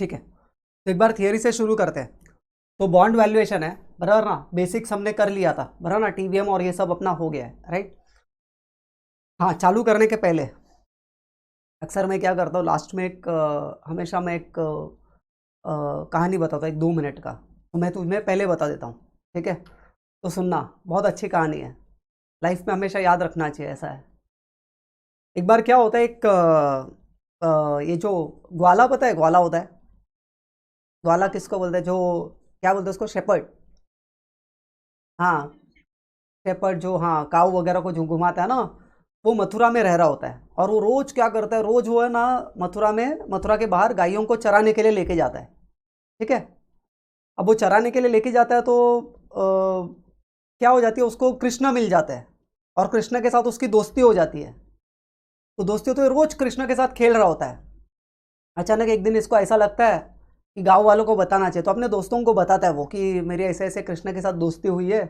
ठीक है, तो एक बार थियरी से शुरू करते हैं। तो बॉन्ड वैल्यूएशन है, बराबर ना, बेसिक्स हमने कर लिया था, बराबर ना, टीवीएम और ये सब अपना हो गया है, राइट। हाँ, चालू करने के पहले अक्सर मैं क्या करता हूँ, लास्ट में एक हमेशा मैं एक कहानी बताता हूँ, एक 2 मिनट का। तो मैं तुम्हें पहले बता देता हूँ, ठीक है। तो सुनना, बहुत अच्छी कहानी है, लाइफ में हमेशा याद रखना चाहिए, ऐसा है। एक बार क्या होता है, एक ये जो ग्वाला, पता है ग्वाला होता है, ग्वाला किसको बोलते हैं, जो क्या बोलते हैं उसको, शेपर्ड। हाँ, शेपर्ड जो, हाँ, काऊ वगैरह को जो घुमाता है ना, वो मथुरा में रह रहा होता है। और वो रोज क्या करता है, रोज वो है ना, मथुरा के बाहर गायों को चराने के लिए लेके जाता है, ठीक है। अब वो चराने के लिए लेके जाता है तो क्या हो जाती है, उसको कृष्णा मिल जाता है, और कृष्णा के साथ उसकी दोस्ती हो जाती है। तो दोस्ती होते हुए रोज कृष्णा के साथ खेल रहा होता है। अचानक एक दिन इसको ऐसा लगता है कि गांव वालों को बताना चाहिए, तो अपने दोस्तों को बताता है वो कि मेरी ऐसे ऐसे कृष्णा के साथ दोस्ती हुई है,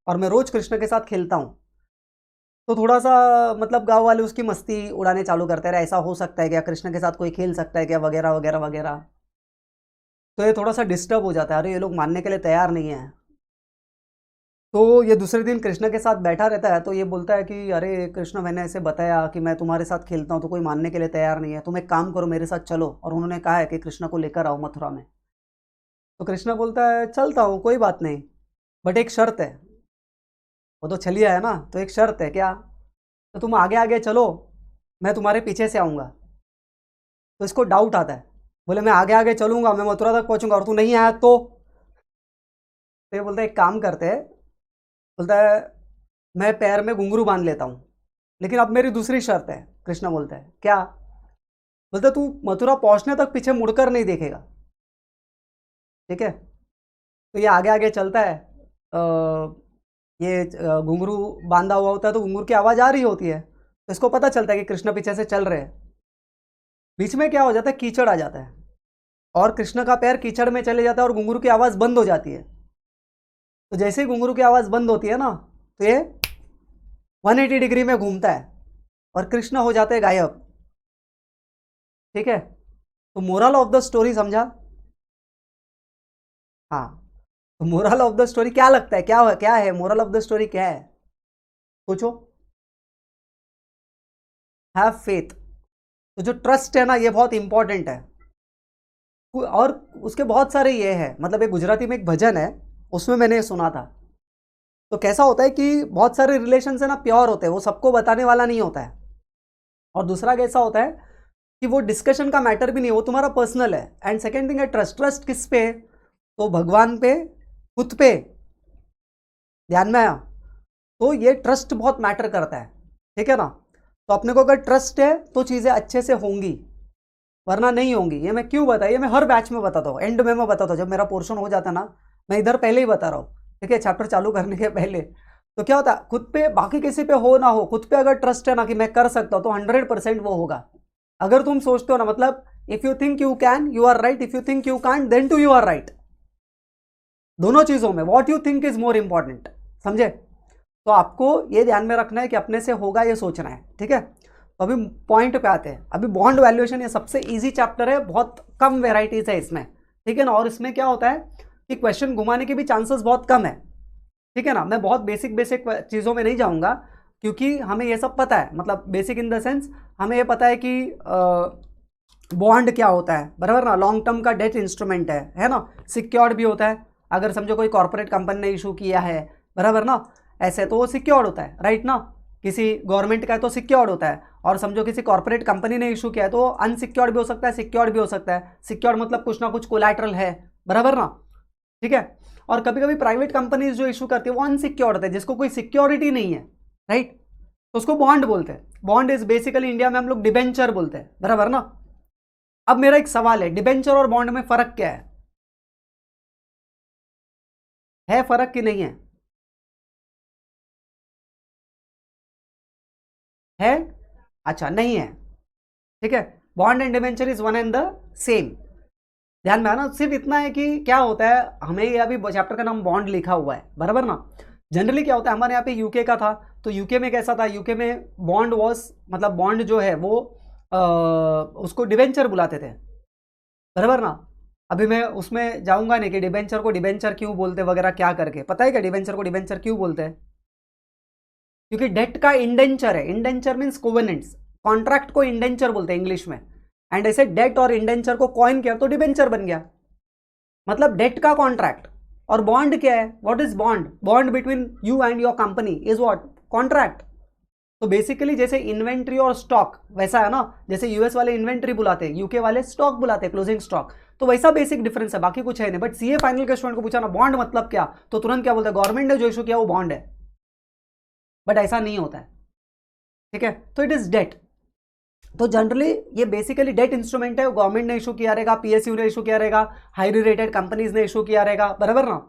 और मैं रोज कृष्णा के साथ खेलता हूँ। तो थोड़ा सा मतलब गांव वाले उसकी मस्ती उड़ाने चालू करते रहे, ऐसा हो सकता है क्या, कृष्ण के साथ कोई खेल सकता है क्या, वगैरह वगैरह वगैरह। तो ये थोड़ा सा डिस्टर्ब हो जाता है, अरे ये लोग मानने के लिए तैयार नहीं है। तो ये दूसरे दिन कृष्ण के साथ बैठा रहता है, तो ये बोलता है कि अरे कृष्ण, मैंने ऐसे बताया कि मैं तुम्हारे साथ खेलता हूँ, तो कोई मानने के लिए तैयार नहीं है, तुम एक काम करो, मेरे साथ चलो। और उन्होंने कहा है कि कृष्ण को लेकर आओ मथुरा में। तो कृष्ण बोलता है चलता हूँ, कोई बात नहीं, बट एक शर्त है। वो तो छलिया है ना, तो एक शर्त है, क्या? तो तुम आगे आगे चलो, मैं तुम्हारे पीछे से आऊँगा। तो इसको डाउट आता है, बोले मैं आगे आगे चलूंगा, मैं मथुरा तक पहुंचूंगा, और तू नहीं आया तो ये बोलता है एक काम करते हैं, बोलता है मैं पैर में घुंघरू बांध लेता हूँ, लेकिन अब मेरी दूसरी शर्त है। कृष्णा बोलता है क्या? बोलता है तू मथुरा पहुंचने तक पीछे मुड़कर नहीं देखेगा, ठीक है। तो ये आगे आगे चलता है, ये घुंघरू बांधा हुआ होता है, तो घुंघरू की आवाज़ आ रही होती है, तो इसको पता चलता है कि कृष्ण पीछे से चल रहे हैं। बीच में क्या हो जाता है, कीचड़ आ जाता है, और कृष्ण का पैर कीचड़ में चले जाता है, और घुंघरू की आवाज़ बंद हो जाती है। तो जैसे ही घुंघरू की आवाज़ बंद होती है ना, तो ये 180 डिग्री में घूमता है, और कृष्ण हो जाते हैं गायब, ठीक है। तो मोरल ऑफ द स्टोरी समझा? हाँ, तो मोरल ऑफ द स्टोरी क्या लगता है, क्या क्या है मोरल ऑफ द स्टोरी, क्या है? सोचो। Have faith. तो जो ट्रस्ट है ना, ये बहुत इंपॉर्टेंट है। और उसके बहुत सारे ये है, मतलब एक गुजराती में एक भजन है, उसमें मैंने ये सुना था। तो कैसा होता है कि बहुत सारे रिलेशन है ना, प्योर होते हैं, वो सबको बताने वाला नहीं होता है। और दूसरा कैसा होता है कि वो डिस्कशन का मैटर भी नहीं, वो तुम्हारा पर्सनल है। एंड सेकेंड थिंग है ट्रस्ट। ट्रस्ट किस पे? तो भगवान पे, खुद पे। ध्यान में आया? तो ये ट्रस्ट बहुत मैटर करता है, ठीक है ना। तो अपने को अगर ट्रस्ट है तो चीज़ें अच्छे से होंगी, वरना नहीं होंगी। ये मैं क्यों बताया, ये मैं हर बैच में बताता हूँ, एंड में मैं बताता हूँ, जब मेरा पोर्शन हो जाता है ना, मैं इधर पहले ही बता रहा हूँ, ठीक है, चैप्टर चालू करने के पहले। तो क्या होता है, खुद पे, बाकी किसी पे हो ना हो, खुद पे अगर ट्रस्ट है ना कि मैं कर सकता हूँ, तो 100% वो होगा। अगर तुम सोचते हो ना, मतलब if you think you can, you are right, if you think you can't, then too you are right. दोनों चीजों में what you think is more important, समझे? तो आपको ये ध्यान में रखना है कि अपने से होगा ये सोचना है, ठीक है। तो अभी पॉइंट पे आते हैं। अभी बॉन्ड वैल्यूएशन ये सबसे इजी चैप्टर है, बहुत कम वेराइटीज है इसमें, ठीक है ना। और इसमें क्या होता है कि क्वेश्चन घुमाने के भी चांसेस बहुत कम है, ठीक है ना। मैं बहुत बेसिक बेसिक चीज़ों में नहीं जाऊंगा, क्योंकि हमें ये सब पता है, मतलब बेसिक इन द सेंस हमें ये पता है कि बॉन्ड क्या होता है, बराबर ना, लॉन्ग टर्म का डेट इंस्ट्रूमेंट है ना, सिक्योर्ड भी होता है। अगर समझो कोई कॉर्पोरेट कंपनी ने इशू किया है, बराबर ना, ऐसे तो वो सिक्योर्ड होता है, राइट ना। किसी गवर्नमेंट का है तो सिक्योर्ड होता है, और समझो किसी कॉर्पोरेट कंपनी ने इशू किया है तो अनसिक्योर्ड भी हो सकता है, सिक्योर्ड भी हो सकता है। सिक्योर्ड मतलब कुछ ना कुछ कोलैटरल है, बराबर ना, ठीक है। और कभी कभी प्राइवेट कंपनीज जो इशू करती है वो अनसिक्योर्ड होता है, जिसको कोई सिक्योरिटी नहीं है, राइट। तो उसको बॉन्ड बोलते हैं। बॉन्ड इज बेसिकली इंडिया में हम लोग डिबेंचर बोलते हैं, बराबर ना। अब मेरा एक सवाल है, डिबेंचर और बॉन्ड में फर्क क्या है फर्क कि नहीं है? अच्छा, नहीं है, ठीक है। Bond and debenture is one and the same. ध्यान में आना, सिर्फ इतना है कि क्या होता है, हमें ये अभी चैप्टर का नाम बॉन्ड लिखा हुआ है, बराबर ना। जनरली क्या होता है, हमारे यहाँ पे यूके का था, तो यूके में कैसा था, यूके में बॉन्ड वॉज, मतलब बॉन्ड जो है वो उसको डिबेंचर बुलाते थे, बराबर ना। अभी मैं उसमें जाऊंगा नहीं कि डिबेंचर को डिबेंचर क्यों बोलते वगैरह क्या करके। पता है क्या डिबेंचर को डिबेंचर क्यों बोलते हैं? क्योंकि डेट का इंडेंचर है। इंडेंचर मीन्स कोवेनेंट्स, कॉन्ट्रैक्ट को इंडेंचर बोलते हैं इंग्लिश में। एंड ऐसे डेट और इंडेंचर को कॉइन किया तो डिबेंचर बन गया। मतलब डेट का कॉन्ट्रैक्ट। और बॉन्ड क्या है? What is bond? Bond between you and your company is what? Contract. तो बेसिकली जैसे इन्वेंट्री और स्टॉक वैसा है ना, जैसे यूएस वाले इन्वेंट्री बुलाते हैं, यूके वाले स्टॉक बुलाते हैं, क्लोजिंग स्टॉक। तो वैसा बेसिक डिफरेंस है, बाकी कुछ है नहीं। बट सीए फाइनल के स्टूडेंट को पूछा ना बॉन्ड मतलब क्या, तो तुरंत क्या बोलते हैं? गवर्नमेंट ने जो इशू किया वो बॉन्ड है। बट ऐसा नहीं होता है, ठीक है। तो इट इज डेट। तो जनरली ये बेसिकली डेट इंस्ट्रूमेंट है, गवर्नमेंट ने इशू किया रहेगा, पीएसयू ने इशू किया रहेगा, हाईली रेटेड कंपनीज ने इशू किया रहेगा, बराबर ना।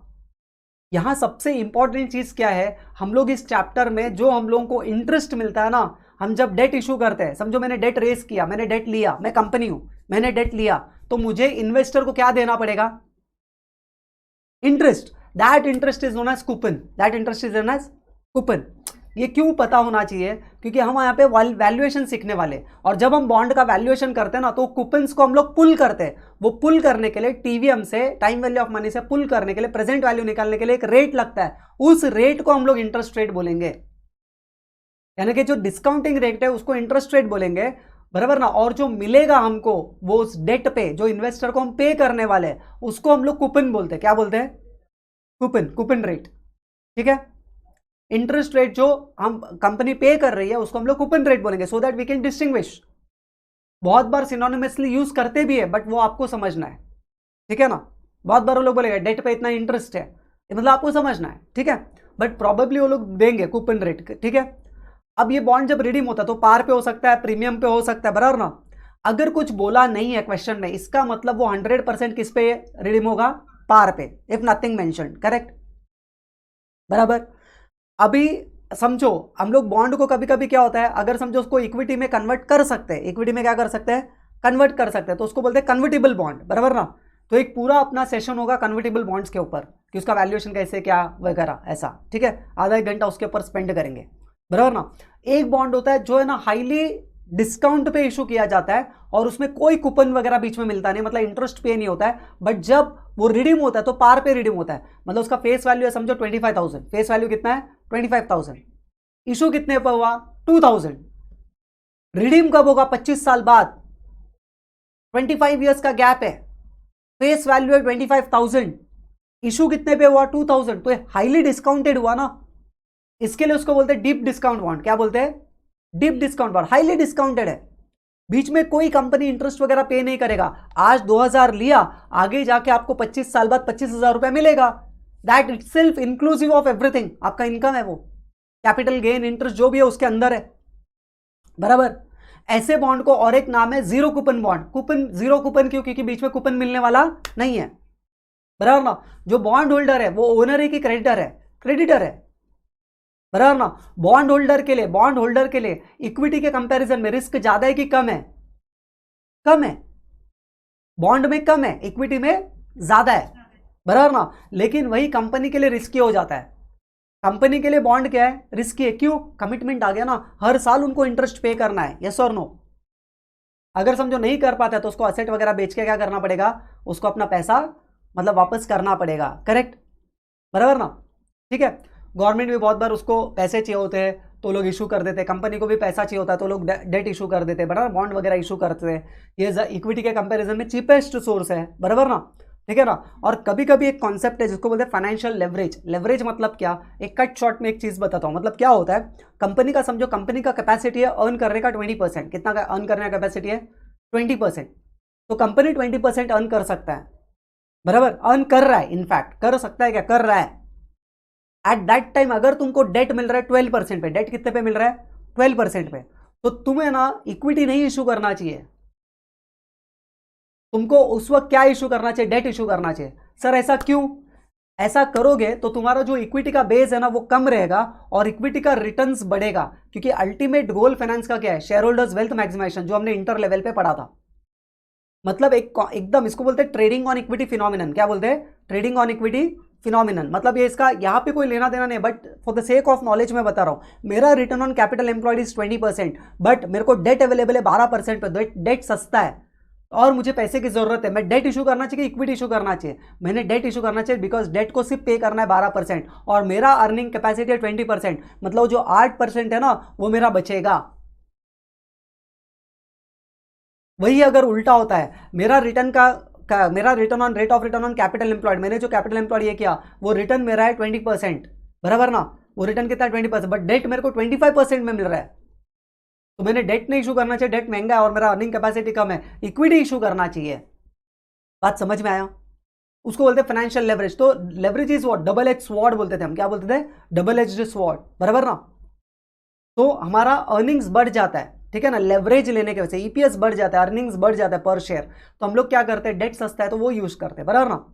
यहां सबसे इंपॉर्टेंट चीज क्या है, हम लोग इस चैप्टर में जो हम लोगों को इंटरेस्ट मिलता है ना, हम जब डेट इशू करते हैं, समझो मैंने डेट रेस किया, मैंने डेट लिया, मैं कंपनी हूं, मैंने डेट लिया, तो मुझे इन्वेस्टर को क्या देना पड़ेगा? Interest. That interest is known as coupon. That interest is known as coupon. ये क्यों पता होना चाहिए? क्योंकि हम यहाँ पे वैल्यूएशन सीखने वाले, और जब हम बॉन्ड का वैल्यूएशन करते हैं ना, तो कूपन्स को हम लोग पुल करते हैं। वो पुल करने के लिए टीवीएम से, टाइम वैल्यू ऑफ मनी से पुल करने के लिए, प्रेजेंट वैल्यू निकालने के लिए एक रेट लगता है, उस रेट को हम लोग इंटरेस्ट रेट बोलेंगे। यानी कि जो डिस्काउंटिंग रेट है उसको इंटरेस्ट रेट बोलेंगे, बराबर ना। और जो मिलेगा हमको वो उस डेट पे, जो इन्वेस्टर को हम पे करने वाले हैं, उसको हम लोग कूपन बोलते हैं। क्या बोलते हैं? कूपन, कूपन रेट, ठीक है। इंटरेस्ट रेट जो हम कंपनी पे कर रही है उसको हम लोग कूपन रेट बोलेंगे, so that we can distinguish. बहुत बार सिनोनिमसली यूज करते भी है, बट वो आपको समझना है, ठीक है ना। बहुत बार वो लोग बोलेंगे डेट पे इतना इंटरेस्ट है, मतलब आपको समझना है, ठीक है। बट प्रॉबेबली वो लोग देंगे कूपन रेट, ठीक है। अब ये बॉन्ड जब रिडीम होता है तो पार पे हो सकता है, प्रीमियम पे हो सकता है, बराबर ना। अगर कुछ बोला नहीं है क्वेश्चन में, इसका मतलब वो 100% किस पे रिडीम होगा? पार पे, इफ नथिंग मेंशन्ड, करेक्ट, बराबर। अभी समझो हम लोग बॉन्ड को कभी कभी क्या होता है, अगर समझो उसको इक्विटी में कन्वर्ट कर सकते हैं, इक्विटी में क्या कर सकते हैं? कन्वर्ट कर सकते हैं, तो उसको बोलते हैं कन्वर्टिबल बॉन्ड, बराबर ना। तो एक पूरा अपना सेशन होगा कन्वर्टिबल बॉन्ड्स के ऊपर, कि उसका वैल्यूएशन कैसे क्या वगैरह ऐसा, ठीक है। आधा एक घंटा उसके ऊपर स्पेंड करेंगे, बराबर ना। एक बॉन्ड होता है जो है ना हाईली डिस्काउंट पे इशू किया जाता है, और उसमें कोई कूपन वगैरह बीच में मिलता नहीं, मतलब इंटरेस्ट पे नहीं होता है। बट जब वो रिडीम होता है तो पार पे रिडीम होता है, मतलब उसका फेस वैल्यू है समझो 25,000, फेस वैल्यू कितना है? 25,000। इशू कितने पर हुआ? 2,000। रिडीम कब होगा? 25 साल बाद, 25 ईयर्स का गैप है, फेस वैल्यू है 25,000, इशू कितने पे हुआ? 2,000, तो हाईली डिस्काउंटेड हुआ ना। इसके लिए उसको बोलते हैं डीप डिस्काउंट बॉन्ड। क्या बोलते हैं? Deep discount bond, highly discounted है, बीच में कोई कंपनी इंटरेस्ट वगैरह पे नहीं करेगा। आज 2,000 लिया, आगे जाके आपको 25 साल बाद 25,000 रुपए मिलेगा। That itself inclusive of everything, आपका इनकम है वो, कैपिटल गेन इंटरेस्ट जो भी है उसके अंदर है, बराबर। ऐसे बॉन्ड को और एक नाम है zero coupon bond. Coupon zero coupon क्यों? क्योंकि बीच में कूपन मिलने वाला नहीं है, बराबर ना। जो बॉन्ड होल्डर है वो ओनर है कि क्रेडिटर है? क्रेडिटर है, बराबर ना। बॉन्ड होल्डर के लिए इक्विटी के कंपैरिजन में रिस्क ज्यादा है कि कम है? कम है। बॉन्ड में कम है, इक्विटी में ज्यादा है, बराबर ना। लेकिन वही कंपनी के लिए रिस्की हो जाता है। कंपनी के लिए बॉन्ड क्या है? रिस्की है, क्यों? कमिटमेंट आ गया ना, हर साल उनको इंटरेस्ट पे करना है, यस और नो। अगर समझो नहीं कर पाता है तो उसको असेट वगैरह बेच के क्या करना पड़ेगा? उसको अपना पैसा मतलब वापस करना पड़ेगा, करेक्ट, बराबर ना, ठीक है। गवर्नमेंट भी बहुत बार उसको पैसे चाहिए होते हैं तो लोग इशू कर देते हैं, कंपनी को भी पैसा चाहिए होता है तो लोग डेट इशू कर देते हैं, बराबर, बॉन्ड वगैरह इशू करते हैं। ये इक्विटी के कंपैरिजन में चीपेस्ट सोर्स है, बराबर ना, ठीक है ना। और कभी कभी एक कॉन्सेप्ट है जिसको बोलते हैं फाइनेंशियल लेवरेज। लेवरेज मतलब क्या? एक कट शॉर्ट में एक चीज बताता हूं। मतलब क्या होता है, कंपनी का समझो, कंपनी का कैपेसिटी है अर्न करने का 20%। कितना का अर्न करने का कैपेसिटी है? 20%। तो कंपनी 20% अर्न कर सकता है, बराबर, अर्न कर रहा है, इनफैक्ट कर सकता है, क्या कर रहा है। एट दैट टाइम अगर तुमको डेट मिल रहा है 12% पे, डेट कितने पे मिल रहा है? 12% पे, तो तुम्हें ना इक्विटी नहीं इशू करना चाहिए, तुमको उस वक्त क्या इशू करना चाहिए? डेट इशू करना चाहिए। सर ऐसा क्यों? ऐसा करोगे तो तुम्हारा जो इक्विटी का बेस है ना वो कम रहेगा और इक्विटी का रिटर्न्स बढ़ेगा, क्योंकि अल्टीमेट गोल फाइनेंस का क्या है? शेयर होल्डर्स वेल्थ मैक्सिमाइजेशन, जो हमने इंटर लेवल पे पढ़ा था। मतलब एकदम इसको बोलते हैं ट्रेडिंग ऑन इक्विटी फिनोमिनन। क्या बोलते हैं? Trading on equity phenomenon. मतलब ये इसका यहाँ पे कोई लेना देना नहीं, but for the sake of knowledge मैं बता रहा हूँ। मेरा return on capital employed is 20%, but मेरे को डेट अवेलेबल है 12% पे, डेट सस्ता है, और मुझे पैसे की जरूरत है, मैं डेट इशू करना चाहिए, इक्विटी इशू करना चाहिए? मैंने डेट इशू करना चाहिए बिकॉज डेट को सिर्फ पे करना है 12% और मेरा अर्निंग कैपेसिटी है 20%, मतलब जो 8% है ना वो मेरा बचेगा। वही अगर उल्टा होता है, मेरा रिटर्न मेरा return on rate of return on capital employed, मैंने जो कैपिटल एम्प्लॉयड ये किया वो रिटर्न मेरा है 20%, बराबर ना? वो रिटर्न कितना है 20%, बट डेट मेरे को 25% में मिल रहा है। तो मैंने डेट नहीं इशू करना चाहिए, डेट महंगा है और मेरा अर्निंग कैपेसिटी कम है, इक्विटी इशू करना चाहिए। बात समझ में आया? उसको बोलते हैं फाइनेंशियल लेवरेज। तो leverage is what, double edge sword बोलते थे हम, क्या बोलते थे? डबल एज्ड स्वॉर्ड, बराबर ना? तो हमारा अर्निंग्स बढ़ जाता है, ठीक है ना, लेवरेज लेने की वजह से ईपीएस बढ़ जाता है, अर्निंग्स बढ़ जाता है पर शेयर। तो हम लोग क्या करते हैं, डेट सस्ता है तो वो यूज करते हैं, बराबर ना?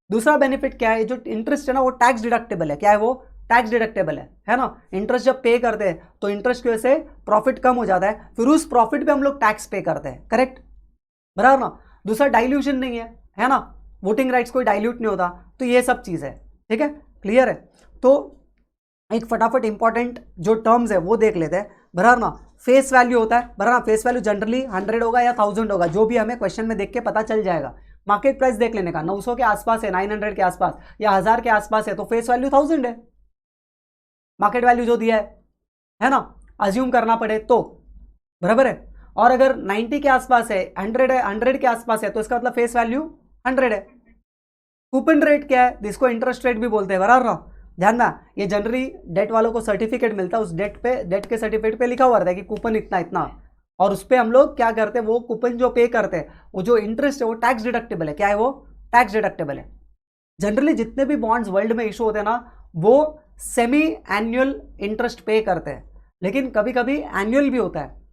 दूसरा बेनिफिट क्या है, जो इंटरेस्ट है ना वो टैक्स डिडक्टेबल है। क्या है वो? टैक्स डिडक्टेबल है ना? इंटरेस्ट जब पे करते हैं तो इंटरेस्ट की वजह से प्रॉफिट कम हो जाता है, फिर उस प्रॉफिट पे हम लोग टैक्स पे करते हैं, करेक्ट, बराबर ना? दूसरा डाइल्यूशन नहीं है ना, वोटिंग राइट्स कोई डाइल्यूट नहीं होता। तो ये सब चीज है, ठीक है, क्लियर है? तो एक फटाफट इंपॉर्टेंट जो टर्म्स है वो देख लेते हैं, बराबर ना? फेस वैल्यू होता है, बराबर ना? फेस वैल्यू जनरली 100 होगा या 1000 होगा, जो भी हमें क्वेश्चन में देख के पता चल जाएगा। मार्केट प्राइस देख लेने का, 900 के आसपास है, 900 के आसपास या 1000 के आसपास है, तो फेस वैल्यू 1000 है, मार्केट वैल्यू जो दिया है ना, अज्यूम करना पड़े तो, बराबर है? और अगर 90 के आसपास है, 100 है, 100 के आसपास है, तो इसका मतलब फेस वैल्यू 100 है। कूपन रेट क्या है, जिसको इंटरेस्ट रेट भी बोलते हैं, बराबर ना? ध्यान ना, ये जनरली डेट वालों को सर्टिफिकेट मिलता है, उस डेट पे, डेट के सर्टिफिकेट पे लिखा हुआ रहता है कि कूपन इतना इतना, और उस पर हम लोग क्या करते हैं, वो कूपन जो पे करते हैं, वो जो इंटरेस्ट है वो टैक्स डिडक्टेबल है। क्या है वो? टैक्स डिडक्टेबल है। जनरली जितने भी बॉन्ड्स वर्ल्ड में इशू होते हैं ना, वो सेमी एनुअल इंटरेस्ट पे करते हैं, लेकिन कभी कभी एनुअल भी होता है।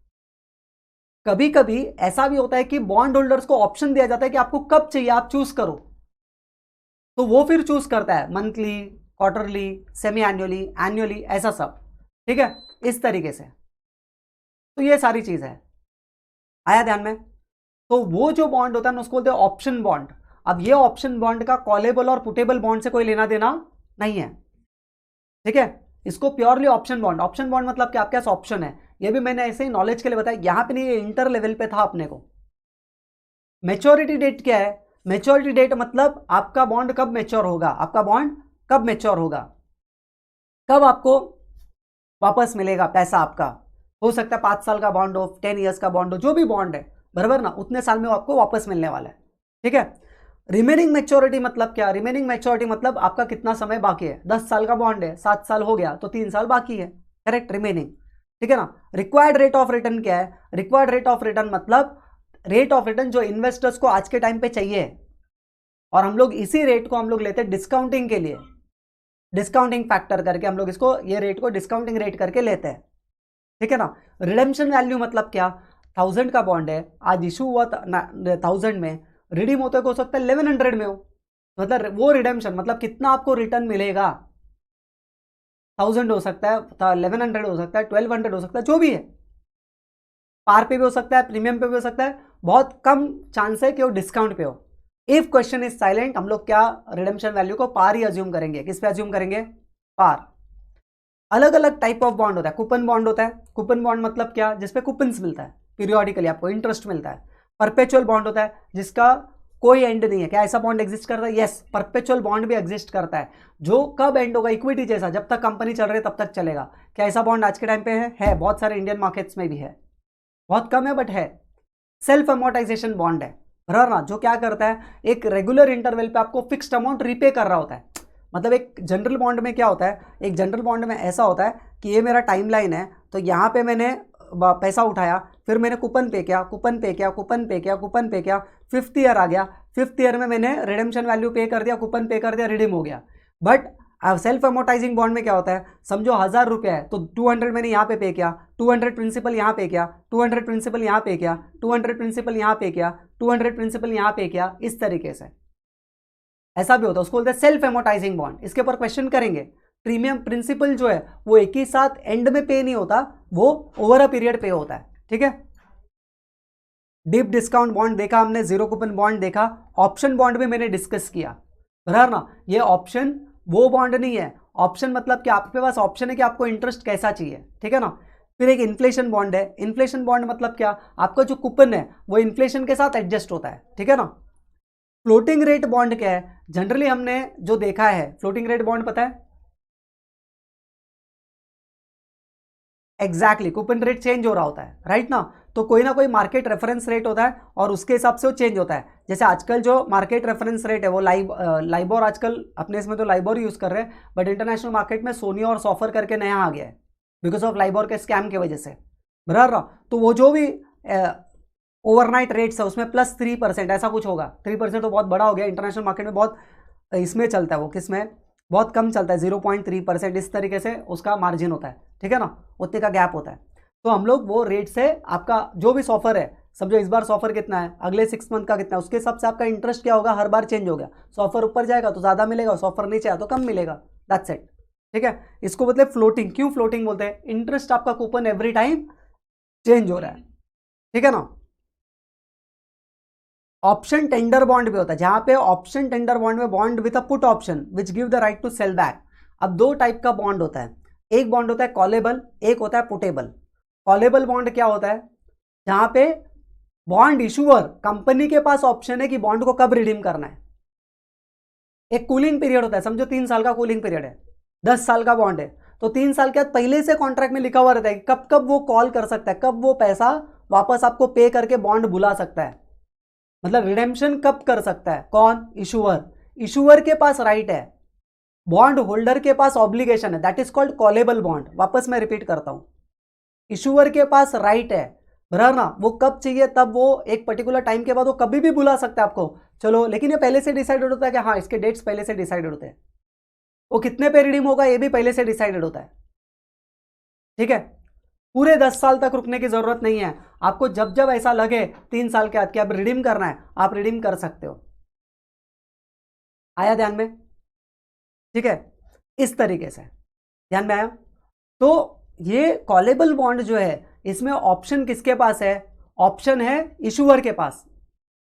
कभी कभी ऐसा भी होता है कि बॉन्ड होल्डर्स को ऑप्शन दिया जाता है कि आपको कब चाहिए, आप चूज करो, तो वो फिर चूज करता है monthly, quarterly, semi annually, annually, ऐसा सब, ठीक है, इस तरीके से। तो ये सारी चीज है, आया ध्यान में? तो वो जो बॉन्ड होता है ना उसको बोलते हैं ऑप्शन बॉन्ड। अब ये ऑप्शन बॉन्ड का कॉलेबल और पुटेबल बॉन्ड से कोई लेना देना नहीं है, ठीक है? इसको purely option bond, option bond मतलब क्या, आपके पास ऑप्शन है। ये भी मैंने ऐसे ही नॉलेज के लिए बताया, यहां पे नहीं, ये इंटर लेवल पे था अपने को। मेच्योरिटी डेट क्या है? मेच्योरिटी डेट मतलब आपका बॉन्ड कब मेच्योर होगा, आपका बॉन्ड कब मेच्योर होगा, कब आपको वापस मिलेगा पैसा आपका। हो सकता है 5 साल का बॉन्ड हो, 10 ईयर्स का बॉन्ड हो, जो भी बॉन्ड है, बराबर ना, उतने साल में वो आपको वापस मिलने वाला है, ठीक है? रिमेनिंग मेच्योरिटी मतलब क्या? रिमेनिंग मेच्योरिटी मतलब आपका कितना समय बाकी है। 10 साल का बॉन्ड है, 7 साल हो गया तो 3 साल बाकी है, करेक्ट, रिमेनिंग, ठीक है ना? रिक्वायर्ड रेट ऑफ रिटर्न क्या है? रिक्वायर्ड रेट ऑफ रिटर्न मतलब रेट ऑफ रिटर्न जो इन्वेस्टर्स को आज के टाइम पे चाहिए, और हम लोग इसी रेट को हम लोग लेते हैं डिस्काउंटिंग के लिए, डिस्काउंटिंग फैक्टर करके हम लोग इसको, ये रेट को डिस्काउंटिंग रेट करके लेते हैं, ठीक है ना? रिडेम्पशन वैल्यू मतलब क्या? 1000 का बॉन्ड है, आज इशू हुआ 1000 में, रिडीम होते हो सकता है 1100 में हो, मतलब वो रिडेम्पशन मतलब कितना आपको रिटर्न मिलेगा, 1000 हो सकता है, 1100 हो सकता है, 1200 हो सकता है, जो भी है, पार पे भी हो सकता है, प्रीमियम पे भी हो सकता है, बहुत कम चांस है कि वो डिस्काउंट पे हो। इफ क्वेश्चन इज साइलेंट, हम लोग क्या रिडेम्पशन वैल्यू को पार ही अज्यूम करेंगे। किस पे अज्यूम करेंगे? पार। अलग अलग टाइप ऑफ बॉन्ड होता है। कूपन बॉन्ड होता है, कूपन बॉन्ड मतलब क्या? जिसपे कूपन्स मिलता है, पीरियोडिकली आपको इंटरेस्ट मिलता है। परपेचुअल बॉन्ड होता है जिसका कोई एंड नहीं है। क्या ऐसा बॉन्ड एग्जिस्ट करता है? यस, परपेचुअल बॉन्ड भी एग्जिस्ट करता है, जो कब एंड होगा, इक्विटी जैसा, जब तक कंपनी चल रही है तब तक चलेगा। क्या ऐसा बॉन्ड आज के टाइम पे है? बहुत सारे इंडियन मार्केट्स में भी है, बहुत कम है बट है। सेल्फ अमोर्टाइजेशन बॉन्ड है, बराबर ना, जो क्या करता है, एक रेगुलर इंटरवल पे आपको फिक्स्ड अमाउंट रीपे कर रहा होता है। मतलब एक जनरल बॉन्ड में क्या होता है, एक जनरल बॉन्ड में ऐसा होता है कि ये मेरा टाइमलाइन है, तो यहाँ पे मैंने पैसा उठाया, फिर मैंने कूपन पे किया, कूपन पे किया, कूपन पे किया, कूपन पे किया, 5th ईयर आ गया, 5th ईयर में मैंने रिडेम्पशन वैल्यू पे कर दिया, कूपन पे कर दिया, रिडीम हो गया। बट सेल्फ अमोर्टाइजिंग बॉन्ड में क्या होता है, समझो 1000 रुपया है तो 200 मैंने यहाँ पे किया, 200 प्रिंसिपल यहाँ पे किया, 200 प्रिंसिपल यहाँ पे किया, 200 प्रिंसिपल यहाँ पे किया, 200 प्रिंसिपल यहाँ पे किया, इस तरीके से ऐसा भी होता है, उसको बोलते हैं सेल्फ एमोर्टाइजिंग बॉन्ड। इसके ऊपर क्वेश्चन करेंगे। प्रीमियम प्रिंसिपल जो है वो एक ही साथ एंड में पे नहीं होता, वो ओवर अ पीरियड पे होता है, ठीक है? डीप डिस्काउंट बॉन्ड देखा हमने, जीरो कूपन बॉन्ड देखा, ऑप्शन बॉन्ड भी मैंने डिस्कस किया, बराबर ना? ये ऑप्शन वो बॉन्ड नहीं है। ऑप्शन मतलब कि आपके पास ऑप्शन है कि आपको इंटरेस्ट कैसा चाहिए, ठीक है ना? फिर एक इन्फ्लेशन बॉन्ड है। इन्फ्लेशन बॉन्ड मतलब क्या, आपका जो कूपन है वो इन्फ्लेशन के साथ एडजस्ट होता है, ठीक है ना। फ्लोटिंग रेट बॉन्ड क्या है, जनरली हमने जो देखा है फ्लोटिंग रेट बॉन्ड पता है, एग्जैक्टली कूपन रेट चेंज हो रहा होता है, राइट ना। तो कोई ना कोई मार्केट रेफरेंस रेट होता है और उसके हिसाब से वो चेंज होता है। जैसे आजकल जो मार्केट रेफरेंस रेट है वो लाइबोर, आजकल अपने इसमें तो लाइबोर यूज कर रहे हैं, बट इंटरनेशनल मार्केट में सोनिया और सॉफर करके नया आ गया है बिकॉज ऑफ लाइबोर के स्कैम की वजह से, बराबर। तो वो जो भी ओवरनाइट रेट्स है उसमें +3% ऐसा कुछ होगा। 3% तो बहुत बड़ा हो गया, इंटरनेशनल मार्केट में बहुत इसमें चलता है, वो किस में बहुत कम चलता है, 0.3% इस तरीके से उसका मार्जिन होता है, ठीक है ना, उतने का गैप होता है। तो हम लोग वो रेट से आपका जो भी सॉफर है, समझो इस बार सॉफर कितना है, अगले 6 मंथ का कितना है, उसके हिसाब से आपका इंटरेस्ट क्या होगा, हर बार चेंज हो गया। सॉफर ऊपर जाएगा तो ज़्यादा मिलेगा, सॉफर नीचे आया तो कम मिलेगा, दैट्स इट, ठीक है। इसको मतलब फ्लोटिंग, क्यों फ्लोटिंग बोलते हैं, इंटरेस्ट आपका कूपन एवरी टाइम चेंज हो रहा है, ठीक है ना। ऑप्शन टेंडर बॉन्ड भी होता है, जहां पे ऑप्शन टेंडर बॉन्ड में bond with a put option which give the right to sell back. अब दो टाइप का बॉन्ड होता है, एक बॉन्ड होता है कॉलेबल, एक होता है पुटेबल। कॉलेबल बॉन्ड क्या होता है, जहां पे बॉन्ड इशूअर कंपनी के पास ऑप्शन है कि बॉन्ड को कब रिडीम करना है। एक कूलिंग पीरियड होता है, समझो 3 साल का कूलिंग पीरियड है, 10 साल का बॉन्ड है, तो 3 साल के बाद पहले से कॉन्ट्रैक्ट में लिखा हुआ रहता है कि कब कब वो कॉल कर सकता है, कब वो पैसा वापस आपको पे करके बॉन्ड बुला सकता है, मतलब रिडेम्पशन कब कर सकता है, कौन, इशूअर। इशूअर के पास राइट है, बॉन्ड होल्डर के पास ऑब्लिगेशन है, that is called callable bond. वापस मैं रिपीट करता हूं, इशूअर के पास राइट है, बराबर ना, वो कब चाहिए तब वो एक पर्टिकुलर टाइम के बाद वो कभी भी बुला सकता है आपको, चलो, लेकिन ये पहले से डिसाइडेड होता है कि हाँ इसके डेट्स पहले से डिसाइडेड होते हैं, वो कितने पे रिडीम होगा ये भी पहले से डिसाइडेड होता है, ठीक है। पूरे 10 साल तक रुकने की जरूरत नहीं है, आपको जब जब ऐसा लगे 3 साल के बाद कि अब रिडीम करना है, आप रिडीम कर सकते हो। आया ध्यान में, ठीक है, इस तरीके से ध्यान में आया। तो ये कॉलेबल बॉन्ड जो है इसमें ऑप्शन किसके पास है, ऑप्शन है इशूअर के पास,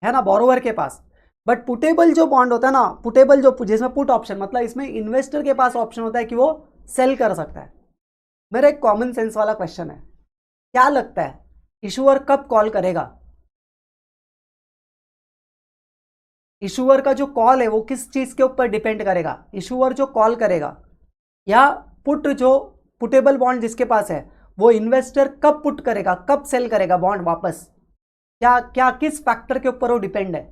है ना, बोरोवर के पास। बट पुटेबल जो बॉन्ड होता है ना, पुटेबल जो जिसमें पुट ऑप्शन, मतलब इसमें इन्वेस्टर के पास ऑप्शन होता है कि वो सेल कर सकता है। मेरा एक कॉमन सेंस वाला क्वेश्चन है, क्या लगता है इशूअर कब कॉल करेगा, इशूअर का जो कॉल है वो किस चीज के ऊपर डिपेंड करेगा, इशूअर जो कॉल करेगा या पुट जो पुटेबल बॉन्ड जिसके पास है वो इन्वेस्टर कब पुट करेगा, कब सेल करेगा बॉन्ड वापस, क्या क्या किस फैक्टर के ऊपर वो डिपेंड है।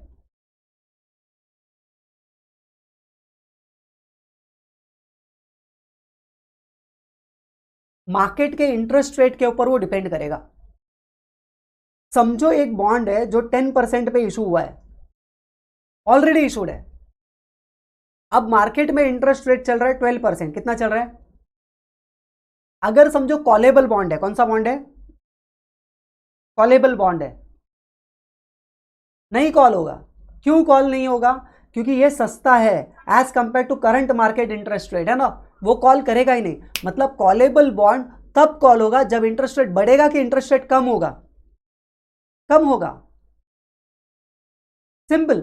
मार्केट के इंटरेस्ट रेट के ऊपर वो डिपेंड करेगा। समझो एक बॉन्ड है जो 10% पे इशू हुआ है, ऑलरेडी इशूड है, अब मार्केट में इंटरेस्ट रेट चल रहा है 12%, कितना चल रहा है। अगर समझो कॉलेबल बॉन्ड है, कौन सा बॉन्ड है, कॉलेबल बॉन्ड है, नहीं कॉल होगा। क्यों कॉल नहीं होगा, क्योंकि ये सस्ता है as compare to current market interest rate, है ना, वो कॉल करेगा ही नहीं। मतलब कॉलेबल बॉन्ड तब कॉल होगा जब इंटरेस्ट रेट बढ़ेगा कि इंटरेस्ट रेट कम होगा, कम होगा, सिंपल।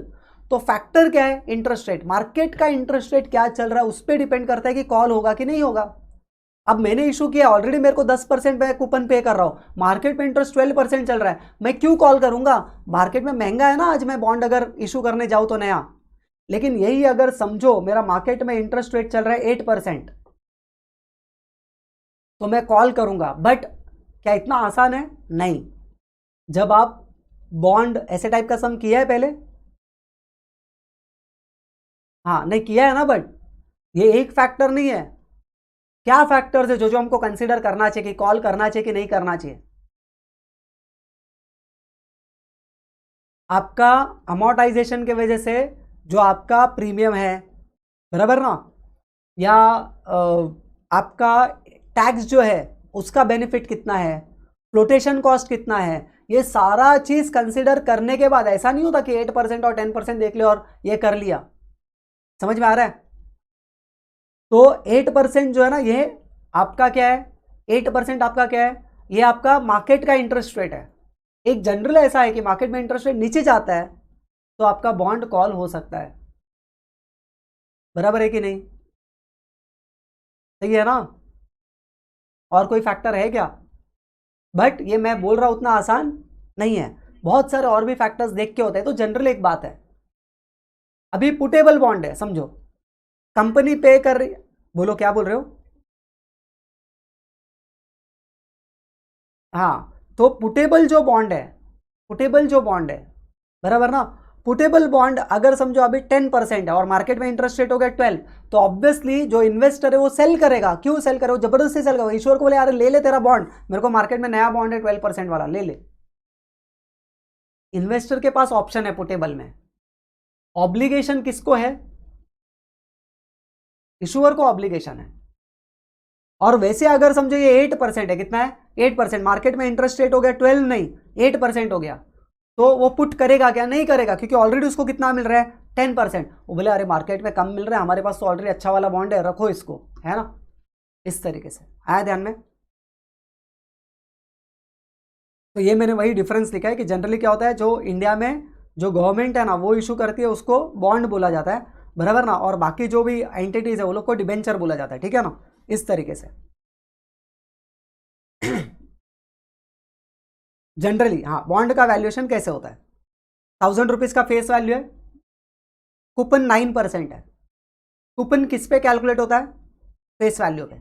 तो फैक्टर क्या है, इंटरेस्ट रेट, मार्केट का इंटरेस्ट रेट क्या चल रहा है उस पर डिपेंड करता है कि कॉल होगा कि नहीं होगा। अब मैंने इशू किया, ऑलरेडी मेरे को 10% मैं कूपन पे कर रहा हूं, मार्केट में इंटरेस्ट 12% चल रहा है, मैं क्यों कॉल करूंगा, मार्केट में महंगा है ना आज मैं बॉन्ड अगर इशू करने जाऊं तो नया। लेकिन यही अगर समझो मेरा मार्केट में इंटरेस्ट रेट चल रहा है 8%, तो मैं कॉल करूंगा। बट क्या इतना आसान है, नहीं। जब आप बॉन्ड ऐसे टाइप का सम किया है पहले, हाँ नहीं किया है ना, बट ये एक फैक्टर नहीं है, क्या फैक्टर्स है जो जो हमको कंसीडर करना चाहिए कि कॉल करना चाहिए कि नहीं करना चाहिए। आपका अमोर्टाइजेशन के वजह से जो आपका प्रीमियम है, बराबर ना, या आपका टैक्स जो है उसका बेनिफिट कितना है, फ्लोटेशन कॉस्ट कितना है, ये सारा चीज कंसीडर करने के बाद, ऐसा नहीं होता कि 8% और 10% देख ले और ये कर लिया। समझ में आ रहा है। तो 8% जो है ना, ये आपका क्या है, 8% आपका क्या है, ये आपका मार्केट का इंटरेस्ट रेट है। एक जनरल ऐसा है कि मार्केट में इंटरेस्ट रेट नीचे जाता है तो आपका बॉन्ड कॉल हो सकता है, बराबर है कि नहीं, सही है ना। और कोई फैक्टर है क्या, बट ये मैं बोल रहा हूं उतना आसान नहीं है, बहुत सारे और भी फैक्टर्स देख के होते हैं। तो जनरल एक बात है, अभी पुटेबल बॉन्ड है, समझो कंपनी पे कर रही, बोलो क्या बोल रहे हो? हाँ, तो पुटेबल जो बॉन्ड है, पुटेबल जो बॉन्ड है, बराबर ना, पुटेबल बॉन्ड अगर समझो अभी 10% है और मार्केट में इंटरेस्ट रेट हो गया 12, तो ऑब्वियसली जो इन्वेस्टर है वो सेल करेगा। क्यों सेल करेगा? वो जबरदस्ती सेल करेगा। ईश्वर को बोले यार ले ले तेरा बॉन्ड, मेरे को मार्केट में नया बॉन्ड है 12% वाला, ले ले। इन्वेस्टर के पास ऑप्शन है पुटेबल में। ऑब्लिगेशन किसको है? इशूअर को ऑब्लिगेशन है। और वैसे अगर समझो ये 8% है, कितना है? 8%। मार्केट में इंटरेस्ट रेट हो गया 12 नहीं 8% हो गया, तो वो पुट करेगा क्या? नहीं करेगा, क्योंकि ऑलरेडी उसको कितना मिल रहा है? 10%। वो बोले अरे मार्केट में कम मिल रहा है, हमारे पास तो ऑलरेडी अच्छा वाला बॉन्ड है, रखो इसको, है ना? इस तरीके से आया ध्यान में? तो ये मैंने वही डिफरेंस लिखा है कि जनरली क्या होता है, जो इंडिया में जो गवर्नमेंट है ना वो इशू करती है उसको बॉन्ड बोला जाता है, बराबर ना, और बाकी जो भी एंटिटीज है वो लोग को डिबेंचर बोला जाता है, ठीक है ना, इस तरीके से। जनरली हाँ, बॉन्ड का वैल्यूएशन कैसे होता है? 1000 रुपीज का फेस वैल्यू है, कूपन 9% है। कूपन किस पे कैलकुलेट होता है? फेस वैल्यू पे।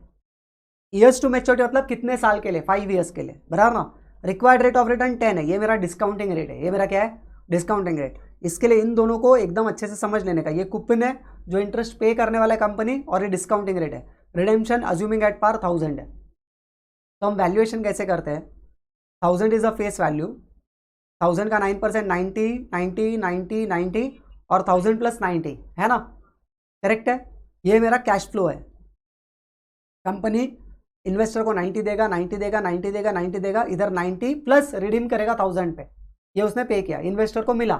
ईयर्स टू मेच्योरिटी मतलब कितने साल के लिए? 5 ईयर्स के लिए, बराबर ना। रिक्वायर्ड रेट ऑफ रिटर्न 10 है, ये मेरा डिस्काउंटिंग रेट है, ये मेरा क्या है? Discounting rate. इसके लिए इन दोनों को एकदम अच्छे से समझ लेने का। ये कूपन है जो इंटरेस्ट पे करने वाला कंपनी, और ये डिस्काउंटिंग रेट है। रिडेम्पशन अज्यूमिंग एट पार 1000 है। तो हम वैल्यूएशन कैसे करते हैं? 1000 इज अ फेस वैल्यू, 1000 का 9% 90 90 90 90 और 1000 प्लस 90, है ना? करेक्ट है। ये मेरा कैश फ्लो है। कंपनी इन्वेस्टर को 90 देगा, 90 देगा, 90 देगा, 90 देगा, इधर 90 प्लस रिडीम करेगा 1000 पे, ये उसने पे किया, इन्वेस्टर को मिला।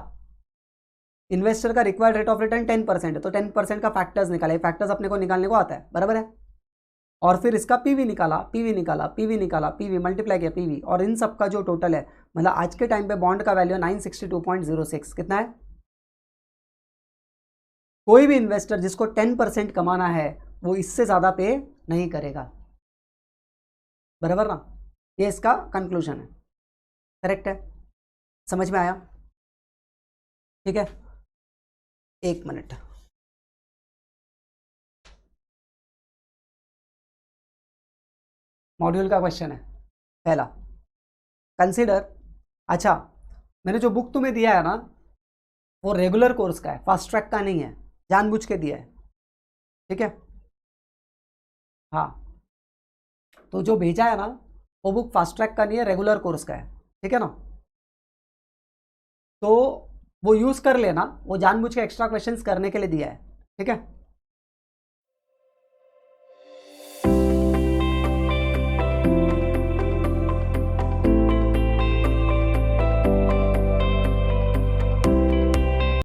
इन्वेस्टर का रिक्वायर्ड रेट ऑफ रिटर्न 10% है, तो 10% का फैक्टर्स निकाले, फैक्टर्स अपने को निकालने को आता है, बराबर है। और फिर इसका पीवी निकाला, पीवी निकाला, पीवी निकाला, पीवी मल्टीप्लाई किया, पीवी, और इन सब का जो टोटल है, मतलब आज के टाइम पे बॉन्ड का वैल्यू 962.06, कितना है? कोई भी इन्वेस्टर जिसको 10% कमाना है वो इससे ज्यादा पे नहीं करेगा, बराबर ना। ये इसका कंक्लूजन है, करेक्ट है, समझ में आया? ठीक है, 1 मिनट। मॉड्यूल का क्वेश्चन है पहला, कंसीडर। अच्छा, मैंने जो बुक तुम्हें दिया है ना वो रेगुलर कोर्स का है, फास्ट ट्रैक का नहीं है, जानबूझ के दिया है, ठीक है? हाँ, तो जो भेजा है ना वो बुक फास्ट ट्रैक का नहीं है, रेगुलर कोर्स का है, ठीक है ना? तो वो यूज कर लेना, वो जानबूझ के एक्स्ट्रा क्वेश्चंस करने के लिए दिया है, ठीक है?